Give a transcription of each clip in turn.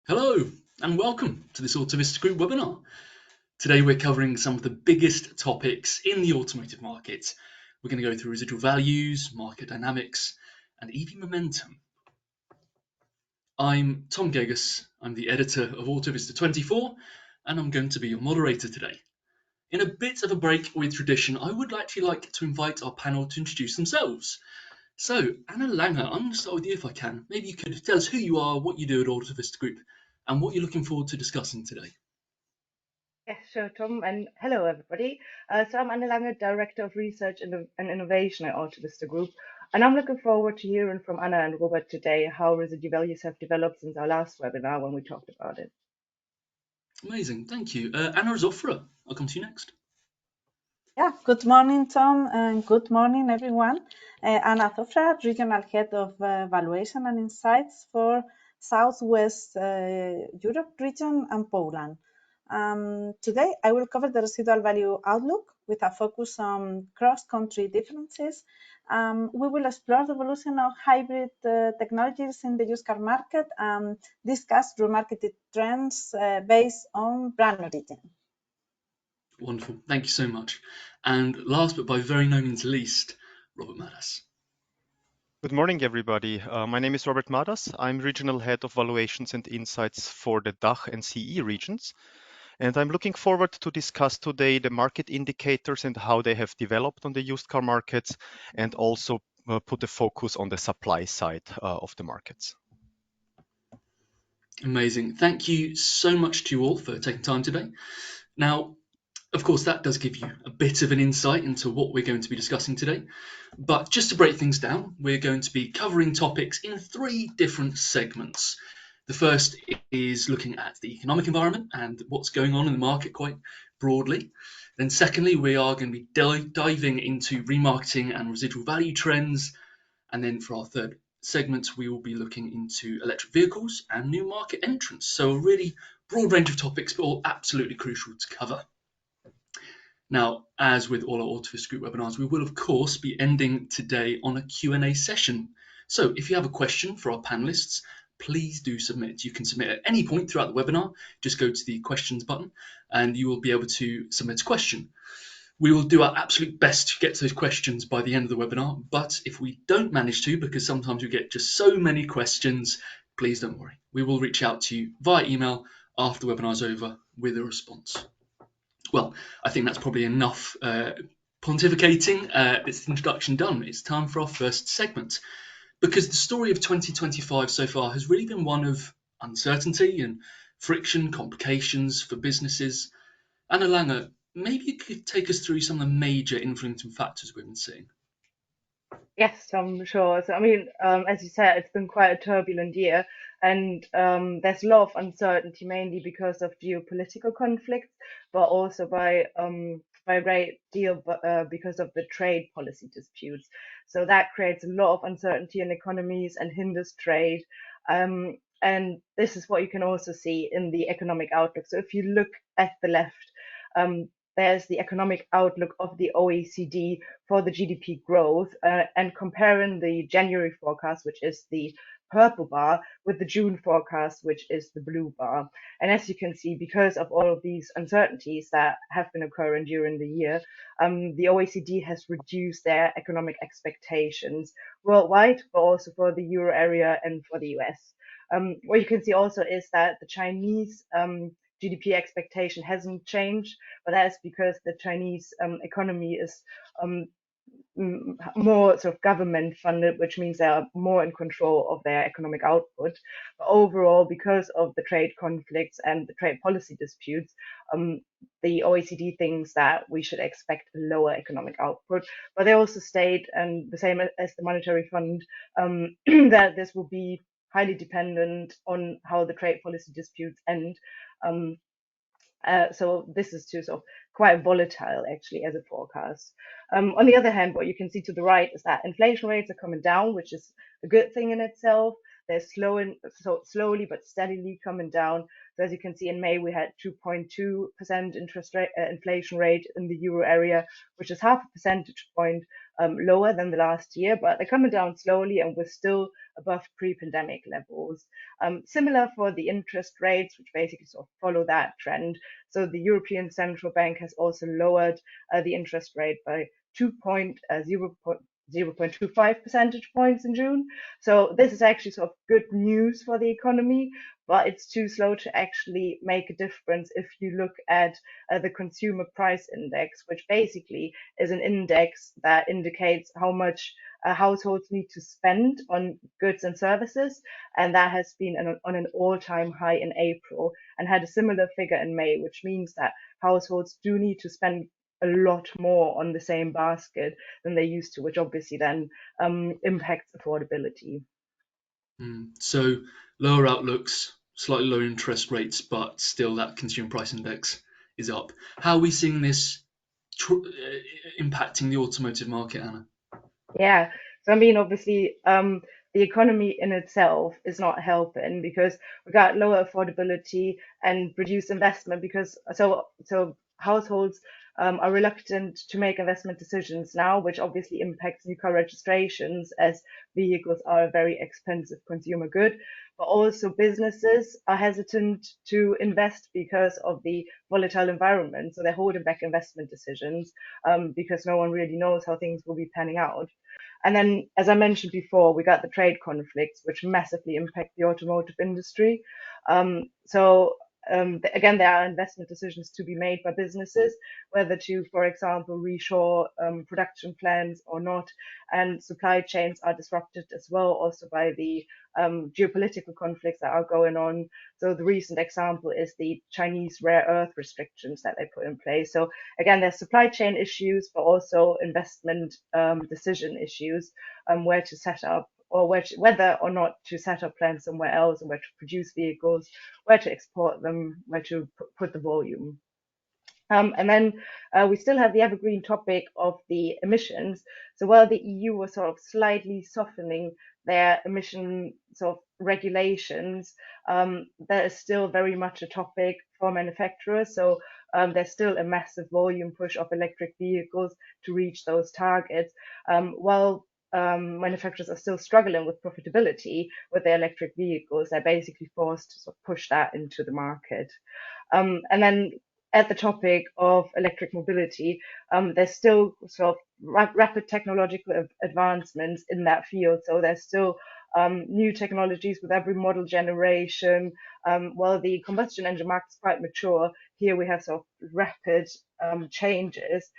Hello and welcome to this Autovista Group webinar. Today we're covering some of the biggest topics in the automotive market. We're going to go through residual values, market dynamics, and EV momentum. I'm Tom Geggus, I'm the editor of Autovista 24, and I'm going to be your moderator today. In a bit of a break with tradition, I would actually like to invite our panel to introduce themselves. So, Ana Lange, I'm going to start with you if I can. Maybe you could tell us who you are, what you do at Autovista Group, and what you're looking forward to discussing today. Yes, sure, Tom, and hello, everybody. So I'm Ana Lange, Director of Research and Innovation at Autovista Group, and I'm looking forward to hearing from Anna and Robert today how residual values have developed since our last webinar when we talked about it. Amazing, thank you. Ana Azofra, I'll come to you next. Yeah, good morning, Tom, and good morning, everyone. Ana Azofra, Regional Head of Valuation and Insights for Southwest Europe region and Poland. Today, I will cover the residual value outlook with a focus on cross-country differences. We will explore the evolution of hybrid technologies in the used car market and discuss remarketed trends based on brand origin. Wonderful, thank you so much. And last but by very no means least, Robert Madas. Good morning, everybody. My name is Robert Madas. I'm Regional Head of Valuations and Insights for the DACH and CE regions. And I'm looking forward to discuss today the market indicators and how they have developed on the used car markets, and also put a focus on the supply side of the markets. Amazing, thank you so much to you all for taking time today. Now, of course, that does give you a bit of an insight into what we're going to be discussing today. But just to break things down, we're going to be covering topics in 3 different segments. The first is looking at the economic environment and what's going on in the market quite broadly. Then secondly, we are going to be diving into remarketing and residual value trends. And then for our third segment, we will be looking into electric vehicles and new market entrants. So a really broad range of topics, but all absolutely crucial to cover. Now, as with all our Autovista Group webinars, we will of course be ending today on a Q&A session. So if you have a question for our panelists, please do submit. You can submit at any point throughout the webinar. Just go to the questions button and you will be able to submit a question. We will do our absolute best to get to those questions by the end of the webinar, but if we don't manage to, because sometimes we get just so many questions, please don't worry. We will reach out to you via email after the webinar is over with a response. Well, I think that's probably enough pontificating. This introduction done. It's time for our first segment, because the story of 2025 so far has really been one of uncertainty and friction, complications for businesses. Ana Lange, maybe you could take us through some of the major influencing factors we've been seeing. Yes, Tom, sure. So, I mean, as you said, it's been quite a turbulent year, and there's a lot of uncertainty, mainly because of geopolitical conflicts, but also by a great deal because of the trade policy disputes. So that creates a lot of uncertainty in economies and hinders trade. And this is what you can also see in the economic outlook. So if you look at the left, there's the economic outlook of the OECD for the GDP growth, and comparing the January forecast, which is the purple bar, with the June forecast, which is the blue bar. And as you can see, because of all of these uncertainties that have been occurring during the year, the OECD has reduced their economic expectations worldwide, but also for the euro area and for the US. What you can see also is that the Chinese GDP expectation hasn't changed, but that's because the Chinese economy is more sort of government funded, which means they are more in control of their economic output. But overall, because of the trade conflicts and the trade policy disputes, the OECD thinks that we should expect a lower economic output. But they also state, and the same as the Monetary Fund, that this will be highly dependent on how the trade policy disputes end. So this is too sort of quite volatile actually as a forecast. On the other hand, what you can see to the right is that inflation rates are coming down, which is a good thing in itself. They're slowly but steadily coming down. So as you can see, in May we had 2.2% interest rate inflation rate in the euro area, which is half a percentage point lower than the last year, but they're coming down slowly and we're still above pre-pandemic levels. Similar for the interest rates, which basically sort of follow that trend. So the European Central Bank has also lowered the interest rate by 0.25 percentage points in June. So this is actually sort of good news for the economy, but it's too slow to actually make a difference if you look at the consumer price index, which basically is an index that indicates how much households need to spend on goods and services. And that has been on an all-time high in April and had a similar figure in May, which means that households do need to spend a lot more on the same basket than they used to, which obviously then impacts affordability. So lower outlooks, slightly lower interest rates, but still that consumer price index is up. How are we seeing this impacting the automotive market, Anna? Yeah, so I mean, obviously, the economy in itself is not helping because we got lower affordability and reduced investment because so households are reluctant to make investment decisions now, which obviously impacts new car registrations as vehicles are a very expensive consumer good. But also businesses are hesitant to invest because of the volatile environment, so they're holding back investment decisions because no one really knows how things will be panning out. And then, as I mentioned before, we got the trade conflicts, which massively impact the automotive industry. Again, there are investment decisions to be made by businesses, whether to, for example, reshore production plans or not. And supply chains are disrupted as well, also by the geopolitical conflicts that are going on. So the recent example is the Chinese rare earth restrictions that they put in place. So again, there's supply chain issues, but also investment decision issues, where to set up or whether or not to set up plants somewhere else and where to produce vehicles, where to export them, where to put the volume. And then we still have the evergreen topic of the emissions. So while the EU was sort of slightly softening their emission sort of regulations, that is still very much a topic for manufacturers. So there's still a massive volume push of electric vehicles to reach those targets, while manufacturers are still struggling with profitability with their electric vehicles. They're basically forced to sort of push that into the market. And then at the topic of electric mobility, there's still sort of rapid technological advancements in that field. So there's still new technologies with every model generation. While the combustion engine market is quite mature, here we have sort of rapid changes,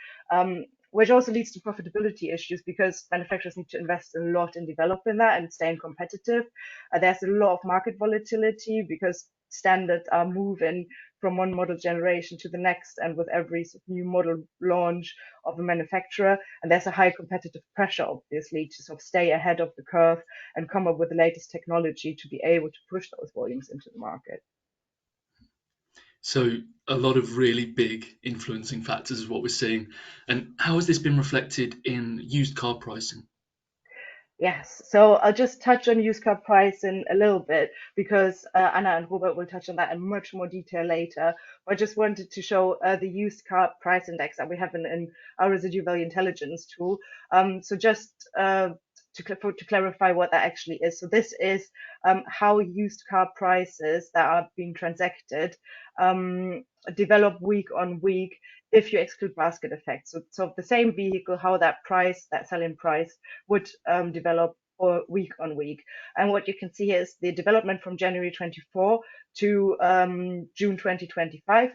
which also leads to profitability issues because manufacturers need to invest a lot in developing that and staying competitive. There's a lot of market volatility because standards are moving from one model generation to the next, and with every sort of new model launch of a manufacturer, and there's a high competitive pressure, obviously, to sort of stay ahead of the curve and come up with the latest technology to be able to push those volumes into the market. So a lot of really big influencing factors is what we're seeing. And how has this been reflected in used car pricing? Yes, so I'll just touch on used car pricing a little bit because Anna and Robert will touch on that in much more detail later. I just wanted to show the used car price index that we have in our residual value intelligence tool. So just to clarify what that actually is. So this is how used car prices that are being transacted develop week on week if you exclude basket effects. So the same vehicle, how that selling price would develop or week on week. And what you can see here is the development from January 24 to June 2025.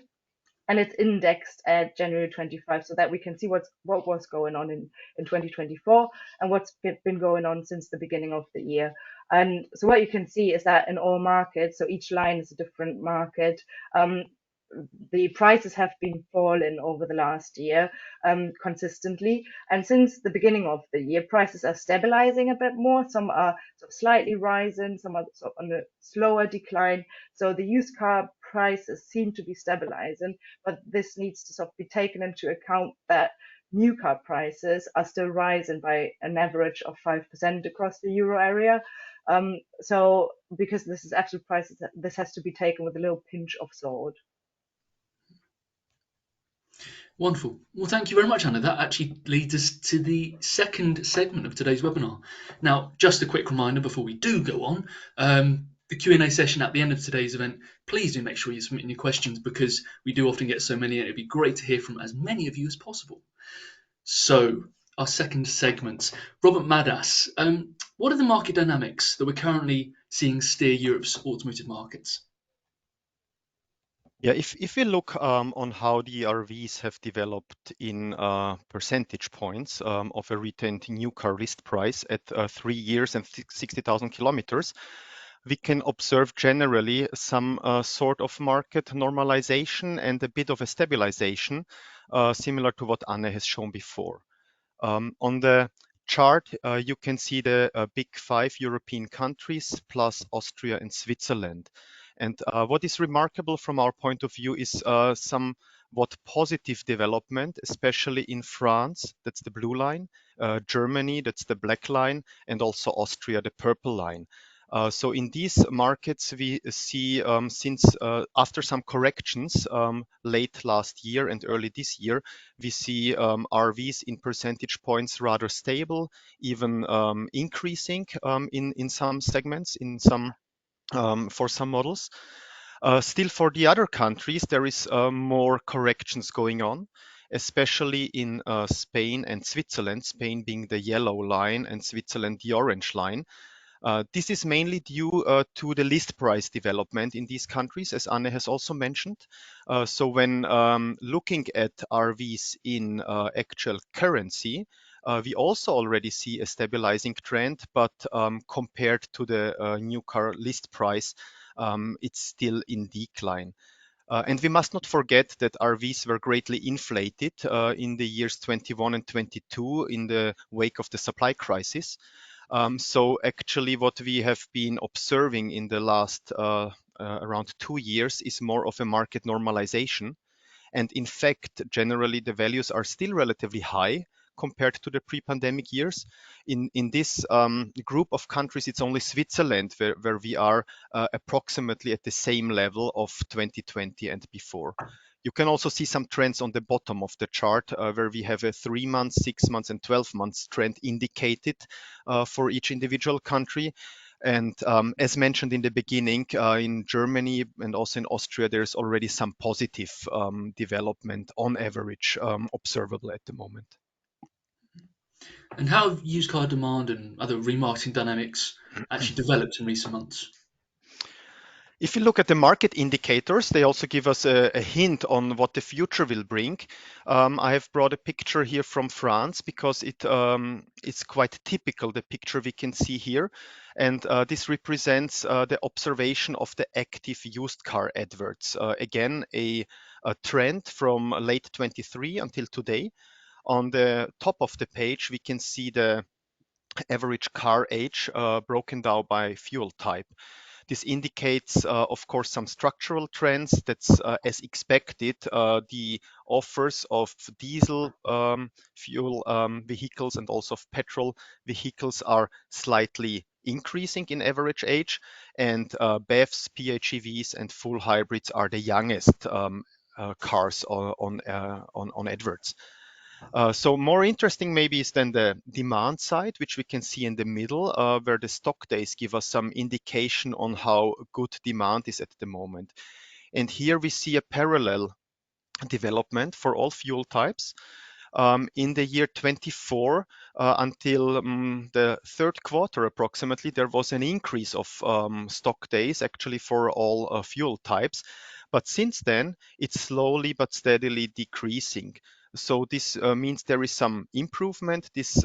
And it's indexed at January 25 so that we can see what was going on in 2024 and what's been going on since the beginning of the year. And so what you can see is that in all markets, so each line is a different market, the prices have been falling over the last year consistently. And since the beginning of the year, prices are stabilizing a bit more. Some are sort of slightly rising, some are sort of on a slower decline. So the used car prices seem to be stabilizing, but this needs to sort of be taken into account that new car prices are still rising by an average of 5% across the euro area. So because this is absolute prices, this has to be taken with a little pinch of salt. Wonderful. Well, thank you very much, Anna. That actually leads us to the second segment of today's webinar. Now, just a quick reminder before we do go on, the Q&A session at the end of today's event, please do make sure you're submitting your questions because we do often get so many and it'd be great to hear from as many of you as possible. So, our second segment, Robert Madas, what are the market dynamics that we're currently seeing steer Europe's automotive markets? Yeah, if we look on how the RVs have developed in percentage points of a retained new car list price at 3 years and 60,000 kilometers, we can observe generally some sort of market normalization and a bit of a stabilization, similar to what Anne has shown before. On the chart, you can see the big 5 European countries plus Austria and Switzerland. And what is remarkable from our point of view is somewhat positive development, especially in France, that's the blue line, Germany, that's the black line, and also Austria, the purple line. So in these markets, we see since after some corrections late last year and early this year, we see RVs in percentage points rather stable, even increasing in some segments, in some for some models. Still, for the other countries, there is more corrections going on, especially in Spain and Switzerland, Spain being the yellow line and Switzerland the orange line. This is mainly due to the list price development in these countries, as Anne has also mentioned. So when looking at RVs in actual currency, we also already see a stabilizing trend, but compared to the new car list price, it's still in decline. And we must not forget that RVs were greatly inflated in the years 21 and 22 in the wake of the supply crisis. So actually what we have been observing in the last around 2 years is more of a market normalization. And in fact, generally the values are still relatively high compared to the pre-pandemic years. In this group of countries, it's only Switzerland where we are approximately at the same level of 2020 and before. You can also see some trends on the bottom of the chart where we have a 3 months, 6 months, and 12 months trend indicated for each individual country. And as mentioned in the beginning, in Germany and also in Austria, there's already some positive development on average observable at the moment. And how have used car demand and other remarketing dynamics actually developed in recent months? If you look at the market indicators, they also give us a hint on what the future will bring. I have brought a picture here from France because it's quite typical, the picture we can see here. And this represents the observation of the active used car adverts. Again, a trend from late 23 until today. On the top of the page, we can see the average car age broken down by fuel type. This indicates, of course, some structural trends. That's as expected. The offers of diesel fuel vehicles and also of petrol vehicles are slightly increasing in average age, and BEVs, PHEVs, and full hybrids are the youngest cars on adverts. So more interesting maybe is then the demand side, which we can see in the middle, where the stock days give us some indication on how good demand is at the moment. And here we see a parallel development for all fuel types. In the year 24 until the third quarter approximately, there was an increase of stock days actually for all fuel types. But since then, it's slowly but steadily decreasing. So this means there is some improvement. This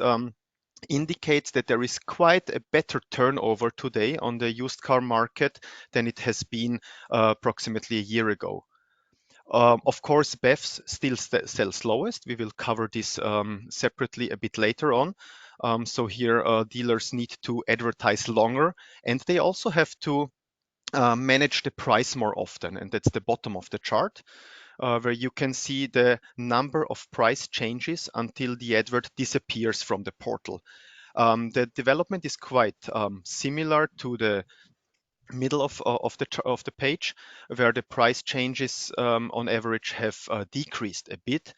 indicates that there is quite a better turnover today on the used car market than it has been approximately a year ago. Of course, BEVs still sell slowest. We will cover this separately a bit later on. So here dealers need to advertise longer, and they also have to manage the price more often. And that's the bottom of the chart, where you can see the number of price changes until the advert disappears from the portal. The development is quite similar to the middle of the page, where the price changes on average have decreased a bit.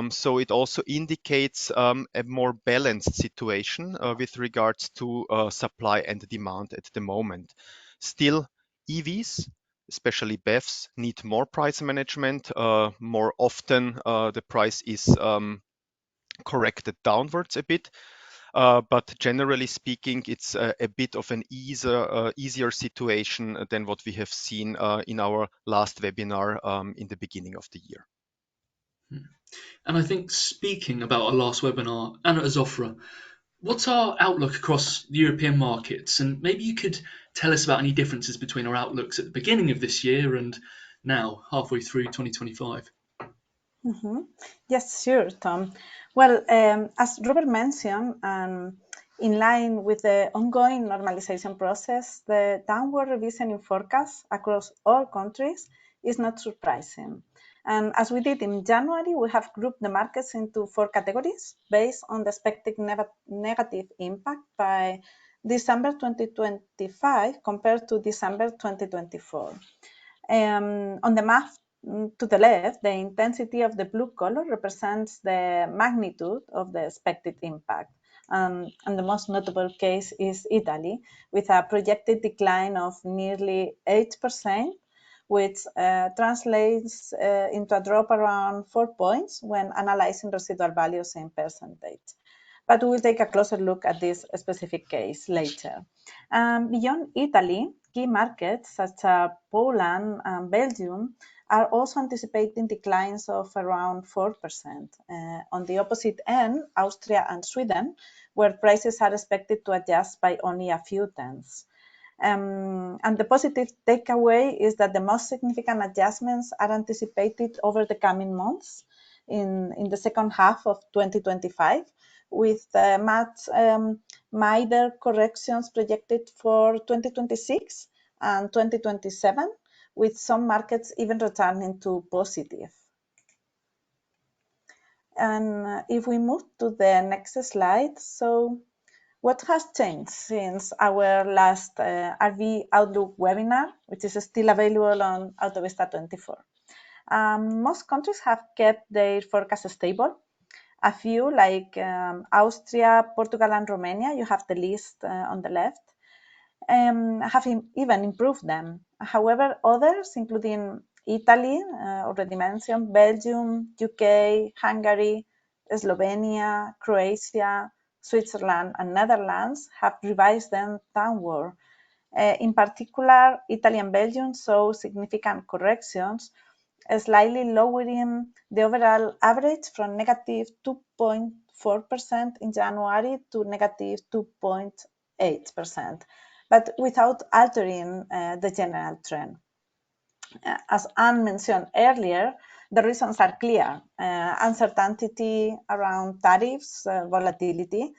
So it also indicates a more balanced situation with regards to supply and demand at the moment. Still, EVs, especially BEVs, need more price management. More often, the price is corrected downwards a bit. But generally speaking, it's a bit of an easier situation than what we have seen in our last webinar in the beginning of the year. And I think speaking about our last webinar, Ana Azofra, what's our outlook across the European markets? And maybe you could tell us about any differences between our outlooks at the beginning of this year and now, halfway through 2025. Yes, sure, Tom. Well, as Robert mentioned, in line with the ongoing normalization process, the downward revision in forecasts across all countries is not surprising. And as we did in January, we have grouped the markets into 4 categories based on the expected negative impact by December 2025 compared to December 2024. On the map to the left, the intensity of the blue color represents the magnitude of the expected impact. And the most notable case is Italy, with a projected decline of nearly 8%, which translates into a drop around 4 points when analyzing residual values in percentage. But we will take a closer look at this specific case later. Beyond Italy, key markets such as Poland and Belgium are also anticipating declines of around 4%. On the opposite end, Austria and Sweden, where prices are expected to adjust by only a few tenths. And the positive takeaway is that the most significant adjustments are anticipated over the coming months in the second half of 2025, with much milder corrections projected for 2026 and 2027, with some markets even returning to positive. And if we move to the next slide, so what has changed since our last RV Outlook webinar, which is still available on Autovista 24? Most countries have kept their forecast stable. A few, like Austria, Portugal, and Romania, you have the list on the left, have even improved them. However, others, including Italy, already mentioned, Belgium, UK, Hungary, Slovenia, Croatia, Switzerland, and Netherlands, have revised them downward. In particular, Italy and Belgium saw significant corrections, slightly lowering the overall average from negative 2.4% in January to negative 2.8%, but without altering the general trend. As Anne mentioned earlier, the reasons are clear: uncertainty around tariffs, volatility,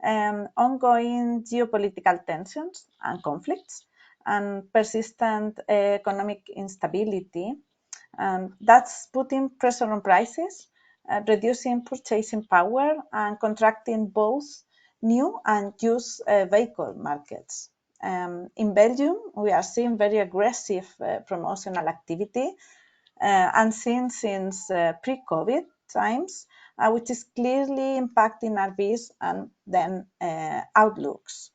ongoing geopolitical tensions and conflicts, and persistent economic instability. That's putting pressure on prices, reducing purchasing power, and contracting both new and used vehicle markets. In Belgium, we are seeing very aggressive promotional activity, unseen since pre-COVID times, which is clearly impacting RVs and then outlooks.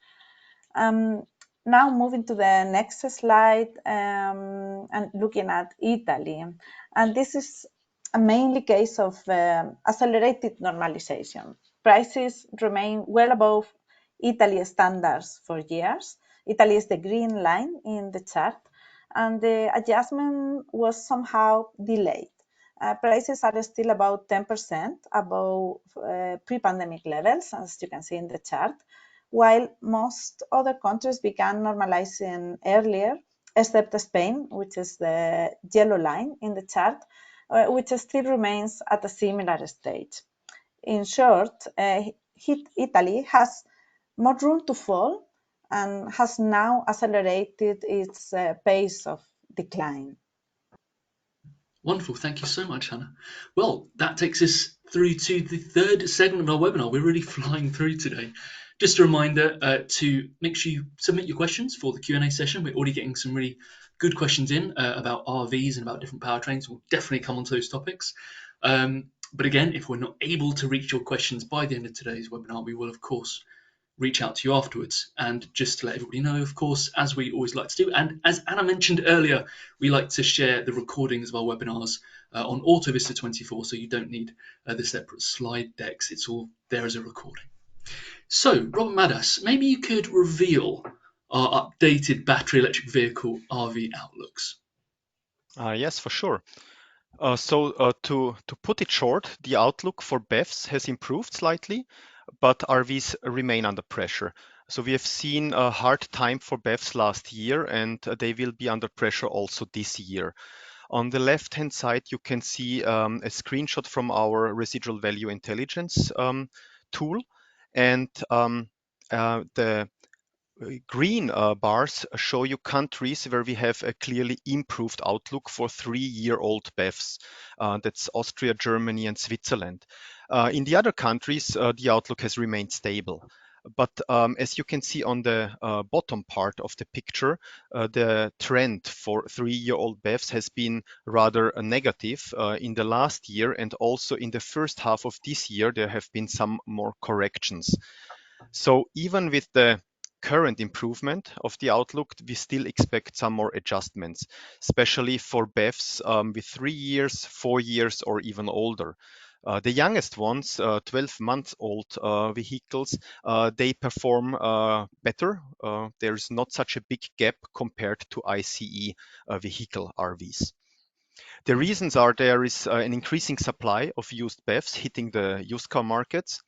Now moving to the next slide and looking at Italy. And this is a mainly case of accelerated normalization. Prices remain well above Italy standards for years. Italy is the green line in the chart, and the adjustment was somehow delayed. Prices are still about 10% above pre-pandemic levels, as you can see in the chart, while most other countries began normalizing earlier, except Spain, which is the yellow line in the chart, which still remains at a similar stage. In short, Italy has more room to fall and has now accelerated its pace of decline. Wonderful. Thank you so much, Hannah. Well, that takes us through to the third segment of our webinar. We're really flying through today. Just a reminder to make sure you submit your questions for the Q&A session. We're already getting some really good questions in about RVs and about different powertrains. We'll definitely come on to those topics. But again, if we're not able to reach your questions by the end of today's webinar, we will, of course, reach out to you afterwards. And just to let everybody know, of course, as we always like to do, and as Anna mentioned earlier, we like to share the recordings of our webinars on Autovista 24, so you don't need the separate slide decks. It's all there as a recording. So, Robert Madas, maybe you could reveal our updated battery electric vehicle RV outlooks. Yes, for sure. To put it short, the outlook for BEVs has improved slightly, but RVs remain under pressure. So we have seen a hard time for BEVs last year, and they will be under pressure also this year. On the left-hand side, you can see a screenshot from our residual value intelligence tool, and the green bars show you countries where we have a clearly improved outlook for 3-year-old BEVs. That's Austria, Germany, and Switzerland. In the other countries, the outlook has remained stable. But as you can see on the bottom part of the picture, the trend for 3-year-old BEVs has been rather negative in the last year, and also in the first half of this year, there have been some more corrections. So even with the current improvement of the outlook, we still expect some more adjustments, especially for BEVs with 3 years, 4 years, or even older. The youngest ones, 12 months old vehicles, they perform better. There's not such a big gap compared to ICE vehicle RVs. The reasons are there is an increasing supply of used BEVs hitting the used car markets,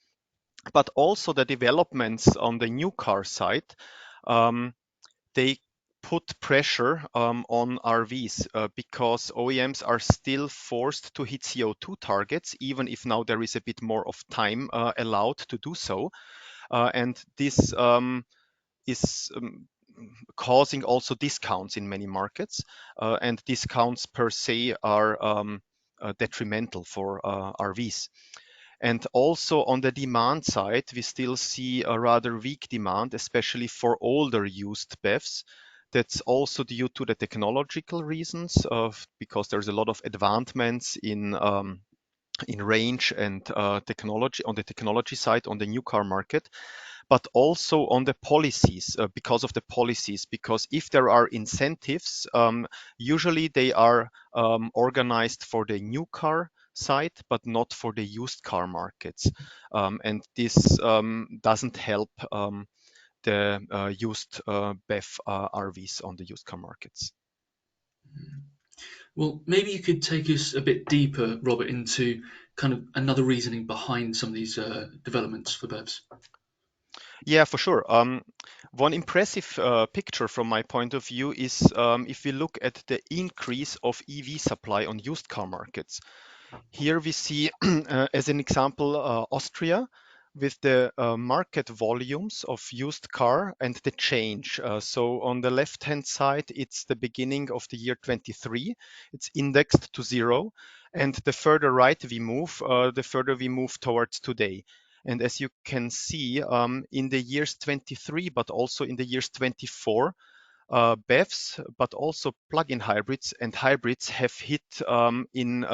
but also the developments on the new car side, they put pressure on RVs because OEMs are still forced to hit CO2 targets, even if now there is a bit more of time allowed to do so. And this is causing also discounts in many markets, and discounts per se are detrimental for RVs. And also on the demand side, we still see a rather weak demand, especially for older used BEVs. That's also due to the technological reasons because there's a lot of advancements in range and technology on the technology side on the new car market, but also on the policies because of the policies. Because if there are incentives, usually they are organized for the new car side, but not for the used car markets. And this doesn't help the used BEV RVs on the used car markets. Well, maybe you could take us a bit deeper, Robert, into kind of another reasoning behind some of these developments for BEVs. Yeah, for sure. One impressive picture from my point of view is if we look at the increase of EV supply on used car markets. Here we see, as an example, Austria with the market volumes of used car and the change. So on the left-hand side, it's the beginning of the year 23. It's indexed to 0. And the further right we move, the further we move towards today. And as you can see, in the years 23, but also in the years 24, BEVs, but also plug-in hybrids and hybrids have hit in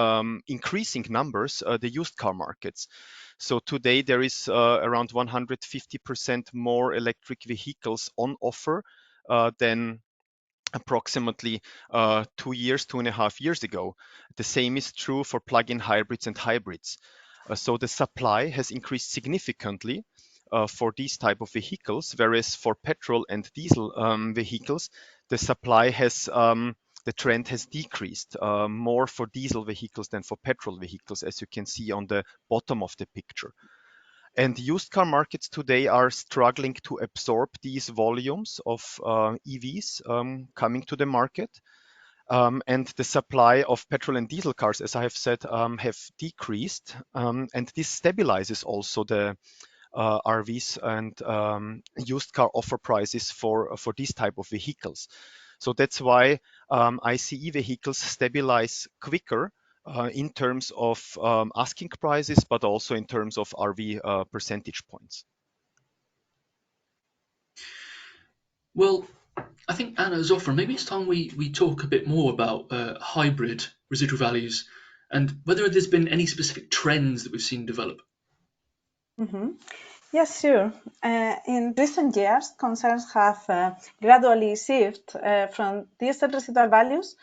increasing numbers the used car markets. So today there is around 150% more electric vehicles on offer than approximately 2.5 years ago. The same is true for plug-in hybrids and hybrids. So the supply has increased significantly for these type of vehicles, whereas for petrol and diesel vehicles, the supply has the trend has decreased more for diesel vehicles than for petrol vehicles, as you can see on the bottom of the picture. And used car markets today are struggling to absorb these volumes of EVs coming to the market. And the supply of petrol and diesel cars, as I have said, have decreased. And this stabilizes also the RVs and used car offer prices for these type of vehicles. So that's why ICE vehicles stabilize quicker in terms of asking prices, but also in terms of RV percentage points. Well, I think Ana Azofra, maybe it's time we talk a bit more about hybrid residual values and whether there's been any specific trends that we've seen develop. Mhm. Yes, sure. In recent years, concerns have gradually shifted from diesel residual values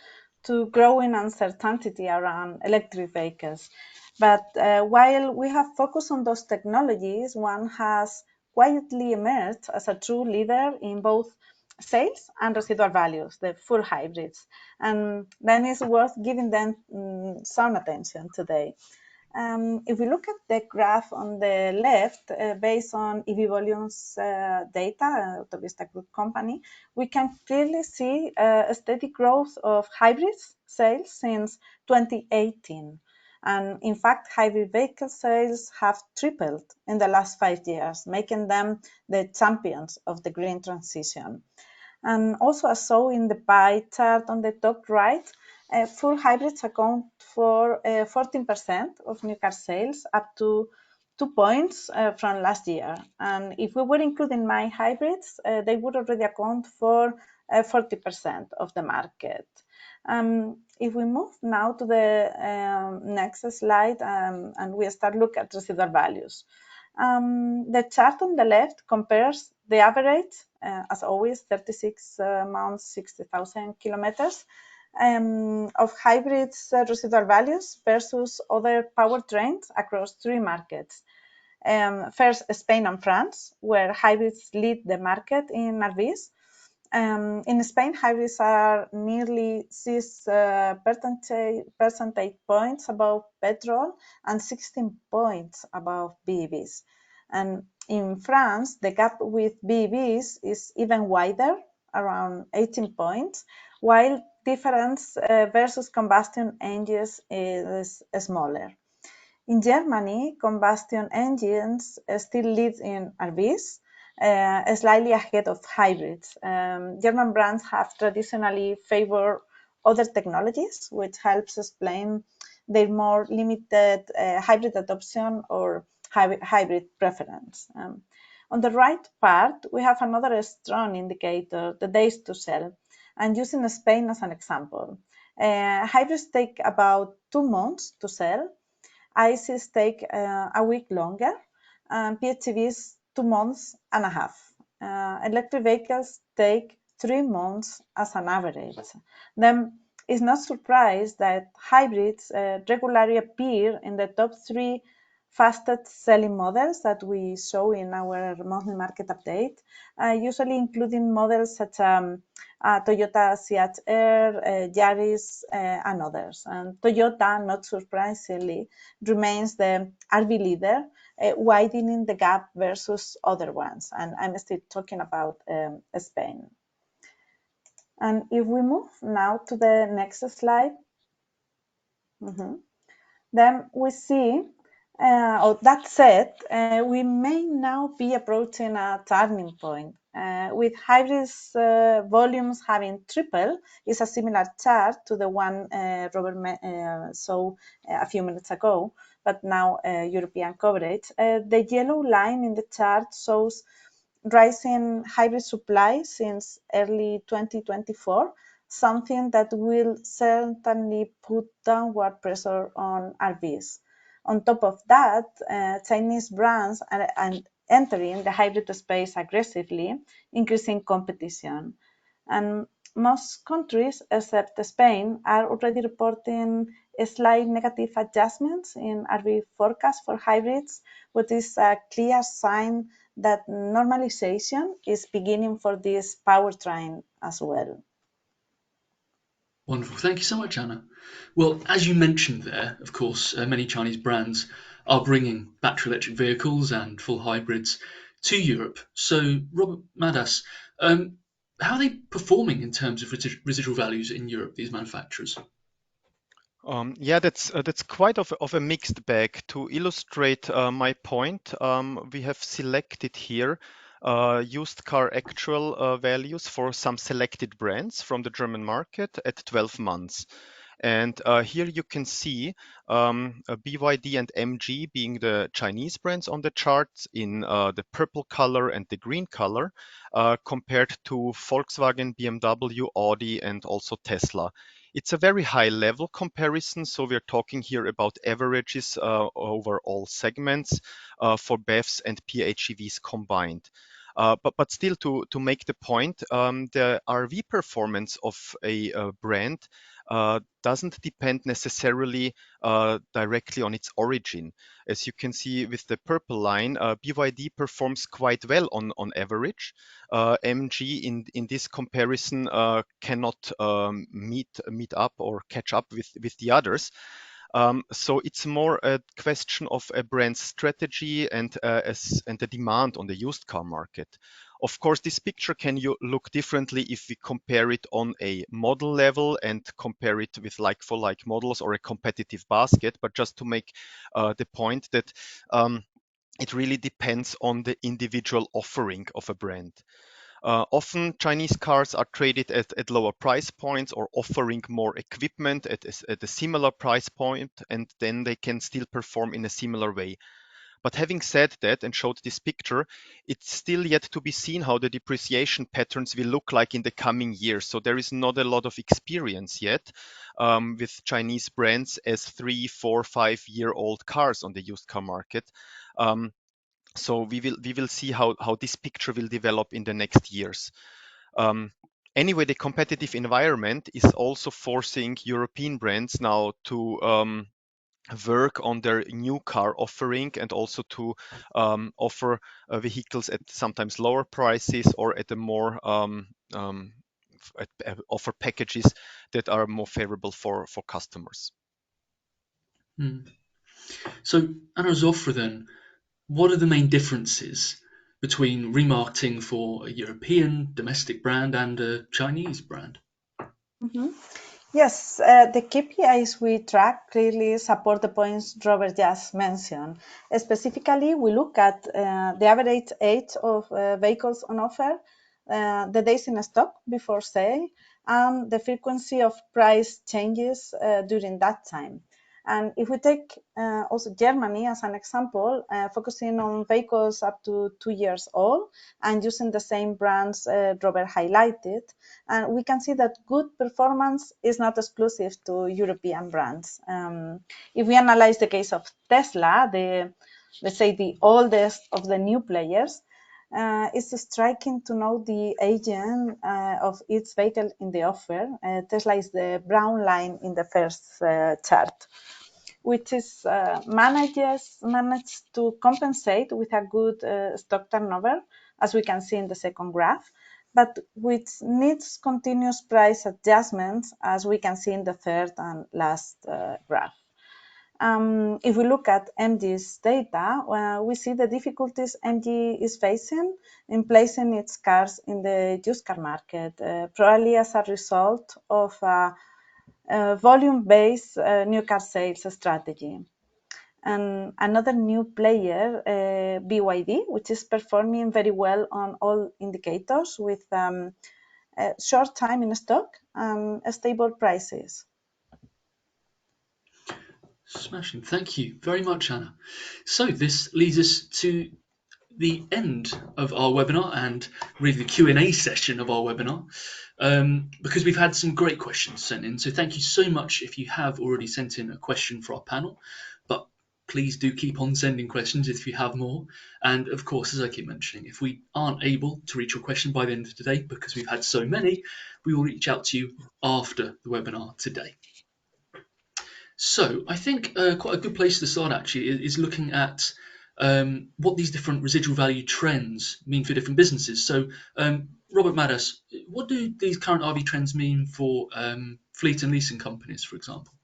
to growing uncertainty around electric vehicles. But while we have focused on those technologies, one has quietly emerged as a true leader in both sales and residual values, the full hybrids. And then it's worth giving them some attention today. If we look at the graph on the left, based on EV volumes data, Autovista Group company, we can clearly see a steady growth of hybrids sales since 2018. And in fact, hybrid vehicle sales have tripled in the last 5 years, making them the champions of the green transition. And also, as shown in the pie chart on the top right, full hybrids account for 14% of new car sales, up to 2 points from last year. And if we were including mild hybrids, they would already account for 40% of the market. If we move now to the next slide and we start look at residual values. The chart on the left compares the average, as always, 36 months, 60,000 kilometers of hybrids residual values versus other powertrains across 3 markets. First, Spain and France, where hybrids lead the market in RVs. In Spain, hybrids are nearly 6 percentage points above petrol and 16 points above BEVs. And in France, the gap with BEVs is even wider, around 18 points, while difference versus combustion engines is smaller. In Germany, combustion engines still lead in RVs, slightly ahead of hybrids. German brands have traditionally favored other technologies, which helps explain their more limited hybrid adoption or hybrid preference. On the right part, we have another strong indicator, the days to sell, and using Spain as an example. Hybrids take about 2 months to sell. ICEs take a week longer, and PHEVs 2 months and a half. Electric vehicles take 3 months as an average. Then it's not surprised that hybrids regularly appear in the top 3 fastest selling models that we show in our monthly market update, usually including models such as Toyota CHR, Yaris, and others. And Toyota, not surprisingly, remains the RV leader, widening the gap versus other ones. And I'm still talking about Spain. And if we move now to the next slide, then we see, that said, we may now be approaching a turning point. With hybrids volumes having tripled, is a similar chart to the one Robert saw a few minutes ago, but now European coverage. The yellow line in the chart shows rising hybrid supply since early 2024, something that will certainly put downward pressure on RVs. On top of that, Chinese brands are entering the hybrid space aggressively, increasing competition. And most countries, except Spain, are already reporting slight negative adjustments in RV forecasts for hybrids, which is a clear sign that normalization is beginning for this powertrain as well. Wonderful. Thank you so much, Anna. Well, as you mentioned there, of course, many Chinese brands are bringing battery electric vehicles and full hybrids to Europe. So, Robert Madas, how are they performing in terms of residual values in Europe, these manufacturers? Yeah, that's quite of a mixed bag. To illustrate my point, we have selected here used car actual values for some selected brands from the German market at 12 months. And here you can see BYD and MG being the Chinese brands on the chart in the purple color and the green color, compared to Volkswagen, BMW, Audi, and also Tesla. It's a very high level comparison, so we're talking here about averages over all segments for BEVs and PHEVs combined. But still, to make the point, the RV performance of a brand doesn't depend necessarily directly on its origin. As you can see with the purple line, BYD performs quite well on average. MG in this comparison cannot meet up or catch up with the others. So it's more a question of a brand's strategy and the demand on the used car market. Of course, this picture can look differently if we compare it on a model level and compare it with like-for-like models or a competitive basket. But just to make the point that it really depends on the individual offering of a brand. Often Chinese cars are traded at lower price points or offering more equipment at a similar price point, and then they can still perform in a similar way. But having said that and showed this picture, it's still yet to be seen how the depreciation patterns will look like in the coming years. So there is not a lot of experience yet with Chinese brands as 3, 4, 5-year-old cars on the used car market. So we will see how this picture will develop in the next years. Anyway, the competitive environment is also forcing European brands now to work on their new car offering and also to offer vehicles at sometimes lower prices or at a more offer packages that are more favorable for customers. So, Ana Azofra, then, what are the main differences between remarketing for a European domestic brand and a Chinese brand? Yes, the KPIs we track clearly support the points Robert just mentioned. Specifically, we look at the average age of vehicles on offer, the days in stock before sale, and the frequency of price changes during that time. And if we take also Germany as an example, focusing on vehicles up to 2 years old and using the same brands Robert highlighted, and we can see that good performance is not exclusive to European brands. If we analyze the case of Tesla, let's say the oldest of the new players, it's striking to know the aging of each vehicle in the offer. Tesla is the brown line in the first chart, which is managed to compensate with a good stock turnover, as we can see in the second graph, but which needs continuous price adjustments, as we can see in the third and last graph. If we look at MG's data, we see the difficulties MG is facing in placing its cars in the used car market, probably as a result of volume-based new car sales strategy. And another new player, BYD, which is performing very well on all indicators with short time in stock and stable prices. Smashing. Thank you very much, Anna. So this leads us to the end of our webinar and really the Q&A session of our webinar, because we've had some great questions sent in. So thank you so much if you have already sent in a question for our panel, but please do keep on sending questions if you have more. And of course, as I keep mentioning, if we aren't able to reach your question by the end of today, because we've had so many, we will reach out to you after the webinar today. So I think quite a good place to start actually is looking at what these different residual value trends mean for different businesses. So Robert Madas, what do these current RV trends mean for fleet and leasing companies, for example?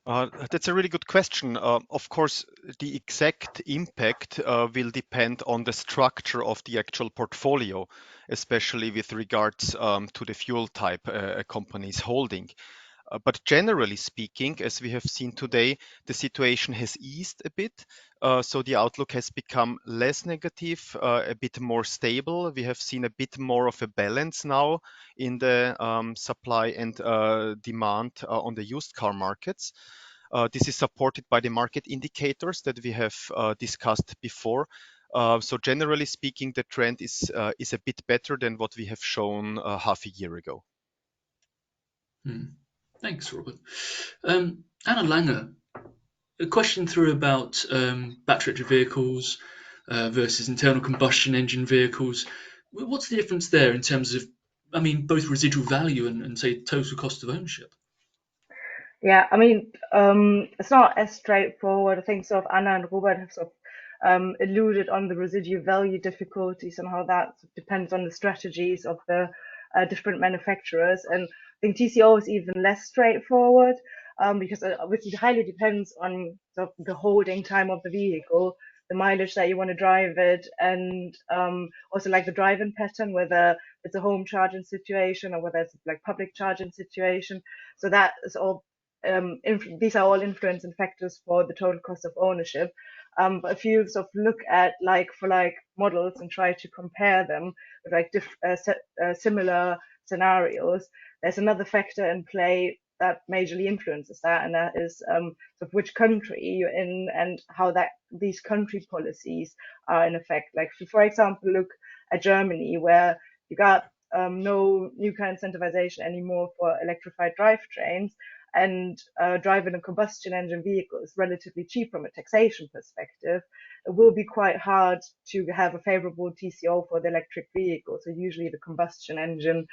That's a really good question. Of course, the exact impact will depend on the structure of the actual portfolio, especially with regards to the fuel type a company is holding. But generally speaking, as we have seen today, the situation has eased a bit. So the outlook has become less negative, a bit more stable. We have seen a bit more of a balance now in the supply and demand on the used car markets. This is supported by the market indicators that we have discussed before. So generally speaking, the trend is a bit better than what we have shown half a year ago. Thanks, Robert. Ana Lange, a question through about battery electric vehicles versus internal combustion engine vehicles. What's the difference there in terms of, I mean, both residual value and say total cost of ownership? Yeah, I mean, it's not as straightforward. I think sort of Anna and Robert have sort of alluded on the residual value difficulties and how that depends on the strategies of the different manufacturers. And I think TCO is even less straightforward because it obviously highly depends on sort of the holding time of the vehicle, the mileage that you want to drive it, and also like the driving pattern, whether it's a home charging situation or whether it's like public charging situation. So that is all these are all influencing factors for the total cost of ownership. But if you sort of look at like for like models and try to compare them with like similar scenarios, there's another factor in play that majorly influences that, and that is sort of which country you're in and how that these country policies are in effect. Like if you, for example, look at Germany, where you got no new car incentivization anymore for electrified drivetrains, and driving a combustion engine vehicle is relatively cheap from a taxation perspective, it will be quite hard to have a favorable TCO for the electric vehicle. So usually the combustion engine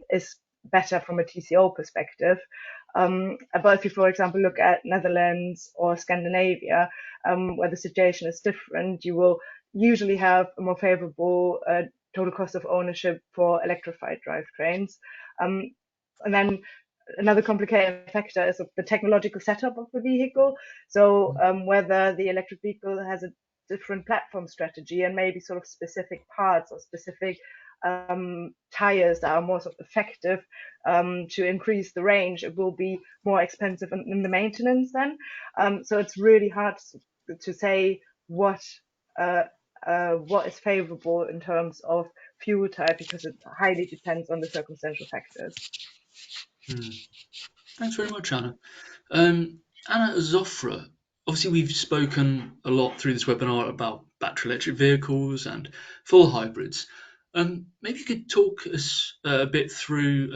is better from a TCO perspective. But if you, for example, look at Netherlands or Scandinavia, where the situation is different, you will usually have a more favorable total cost of ownership for electrified drivetrains. And then another complicating factor is the technological setup of the vehicle. So whether the electric vehicle has a different platform strategy and maybe sort of specific parts or specific tires that are more sort of effective to increase the range, it will be more expensive in the maintenance then. So it's really hard to say what is favorable in terms of fuel type because it highly depends on the circumstantial factors. Thanks very much, Anna. Ana Azofra, obviously we've spoken a lot through this webinar about battery electric vehicles and full hybrids. Maybe you could talk us a bit through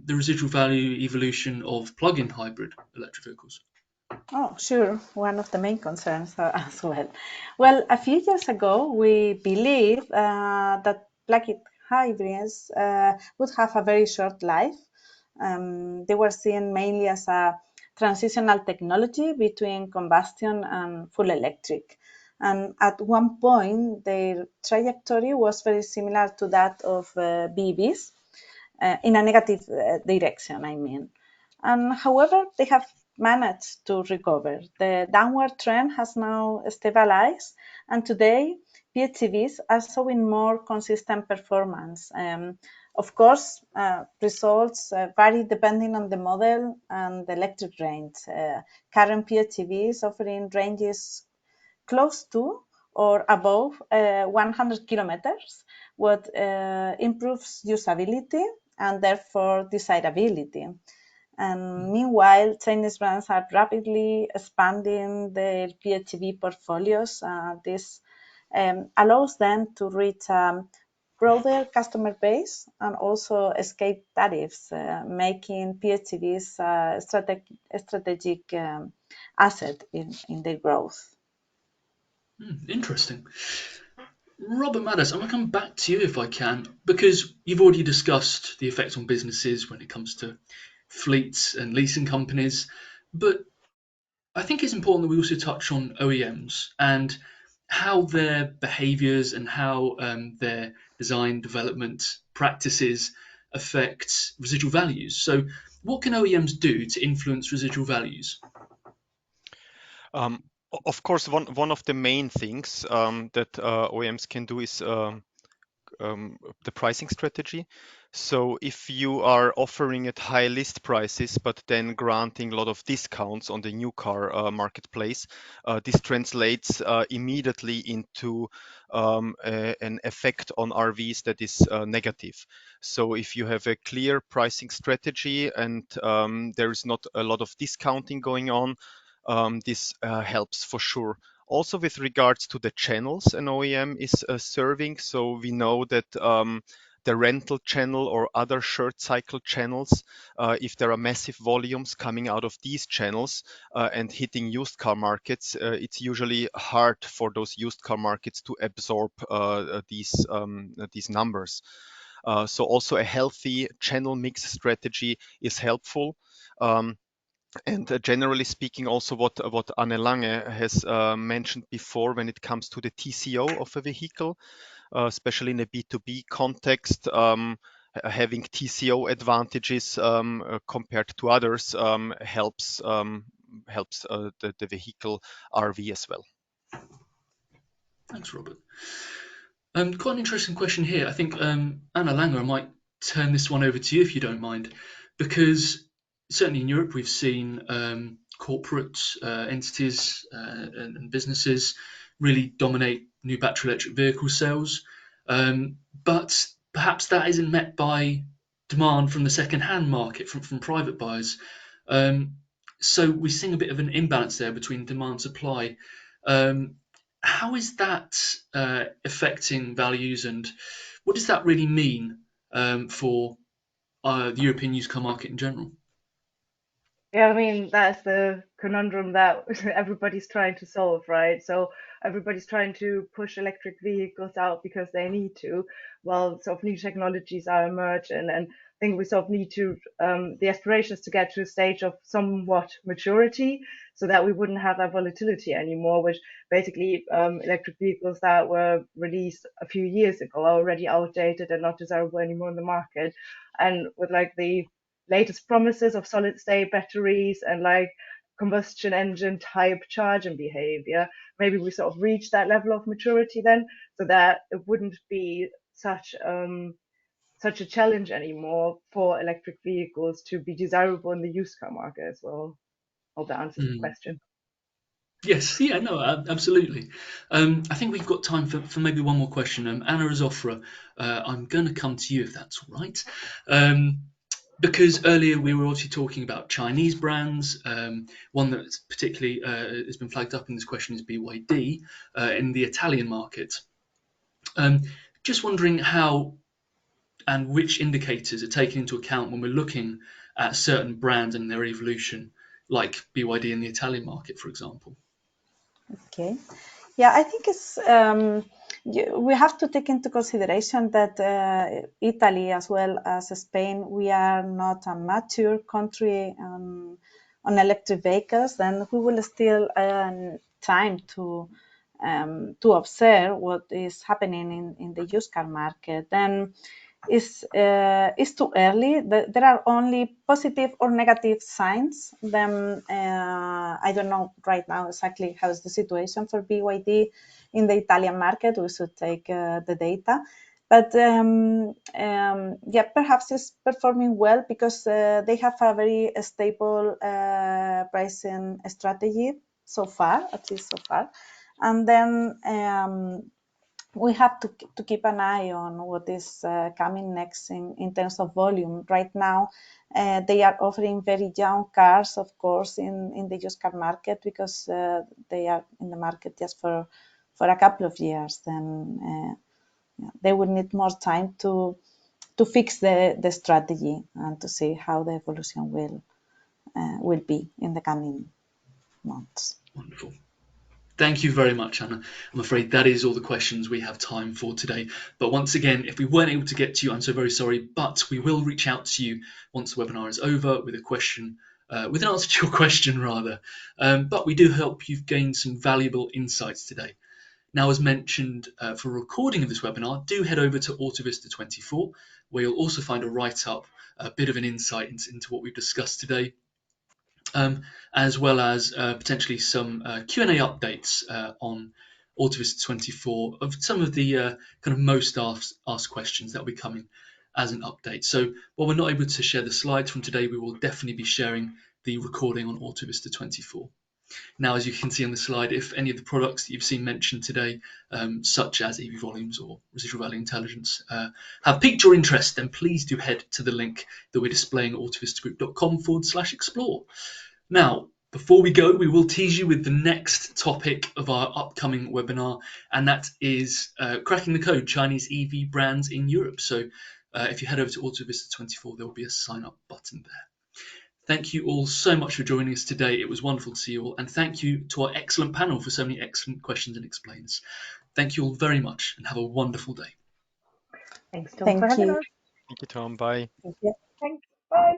the residual value evolution of plug-in hybrid electric vehicles. Oh, sure. One of the main concerns as well. Well, a few years ago, we believed that plug-in hybrids would have a very short life. They were seen mainly as a transitional technology between combustion and full electric. And at one point, their trajectory was very similar to that of BEVs, in a negative direction, I mean. And however, they have managed to recover. The downward trend has now stabilized, and today PHEVs are showing more consistent performance. Of course, results vary depending on the model and the electric range. Current PHEVs offering ranges close to or above 100 kilometers, what improves usability and therefore desirability. And meanwhile, Chinese brands are rapidly expanding their PHEV portfolios. This allows them to reach a broader customer base and also escape tariffs, making PHEVs a strategic asset in their growth. Interesting. Robert Madas, I'm going to come back to you if I can, because you've already discussed the effects on businesses when it comes to fleets and leasing companies, but I think it's important that we also touch on OEMs and how their behaviors and how their design development practices affect residual values. So what can OEMs do to influence residual values? Of course, one of the main things that OEMs can do is the pricing strategy. So if you are offering at high list prices, but then granting a lot of discounts on the new car marketplace, this translates immediately into an effect on RVs that is negative. So if you have a clear pricing strategy and there is not a lot of discounting going on, this helps for sure. Also, with regards to the channels an OEM is serving, so we know that the rental channel or other short cycle channels, if there are massive volumes coming out of these channels and hitting used car markets, it's usually hard for those used car markets to absorb these numbers. So also a healthy channel mix strategy is helpful. And generally speaking, also what Anne Lange has mentioned before when it comes to the TCO of a vehicle, especially in a B2B context, having TCO advantages compared to others helps the vehicle RV as well. Thanks, Robert. Quite an interesting question here. I think Ana Lange, I might turn this one over to you if you don't mind, because certainly in Europe we've seen corporate entities and businesses really dominate new battery electric vehicle sales, but perhaps that isn't met by demand from the second-hand market, from private buyers. So we're seeing a bit of an imbalance there between demand and supply. How is that affecting values, and what does that really mean for the European used car market in general? Yeah, I mean, that's the conundrum that everybody's trying to solve, right? So everybody's trying to push electric vehicles out because they need to, while sort of new technologies are emerging. And I think we sort of need to, the aspiration is to get to a stage of somewhat maturity so that we wouldn't have that volatility anymore, which basically electric vehicles that were released a few years ago are already outdated and not desirable anymore in the market. And with like the latest promises of solid state batteries and like combustion engine type charging behavior, maybe we sort of reach that level of maturity then, so that it wouldn't be such a challenge anymore for electric vehicles to be desirable in the used car market as well. Hope that answers the Mm. question. Yes, yeah, no, absolutely. I think we've got time for maybe one more question. Ana Azofra, I'm going to come to you if that's all right. Because earlier we were obviously talking about Chinese brands. One that's particularly has been flagged up in this question is BYD in the Italian market. Just wondering how and which indicators are taken into account when we're looking at certain brands and their evolution, like BYD in the Italian market, for example. Okay. Yeah, I think we have to take into consideration that Italy, as well as Spain, we are not a mature country on electric vehicles. Then we will still time to observe what is happening in the used car market. Then it's too early. There are only positive or negative signs. Then I don't know right now exactly how is the situation for BYD in the Italian market. We should take the data. But yeah, perhaps it's performing well because they have a very stable pricing strategy so far, at least so far. And then we have to keep an eye on what is coming next in terms of volume. Right now, they are offering very young cars, of course, in the used car market because they are in the market just for a couple of years. Then they will need more time to fix the strategy and to see how the evolution will be in the coming months. Wonderful. Thank you very much, Anna. I'm afraid that is all the questions we have time for today. But once again, if we weren't able to get to you, I'm so very sorry, but we will reach out to you once the webinar is over with a question, with an answer to your question rather. But we do hope you've gained some valuable insights today. Now, as mentioned, for a recording of this webinar, do head over to Autovista 24, where you'll also find a write-up, a bit of an insight into what we've discussed today. As well as potentially some Q&A updates on Autovista 24 of some of the kind of most asked questions that will be coming as an update. So while we're not able to share the slides from today, we will definitely be sharing the recording on Autovista 24. Now, as you can see on the slide, if any of the products that you've seen mentioned today, such as EV volumes or residual value intelligence, have piqued your interest, then please do head to the link that we're displaying at autovistagroup.com/explore. Now, before we go, we will tease you with the next topic of our upcoming webinar, and that is cracking the code Chinese EV brands in Europe. So if you head over to Autovista 24, there will be a sign up button there. Thank you all so much for joining us today. It was wonderful to see you all, and thank you to our excellent panel for so many excellent questions and explains. Thank you all very much, and have a wonderful day. Thanks, Tom, Thank for having you. us. Thank you, Tom. Bye. Thank you. Thanks. Bye.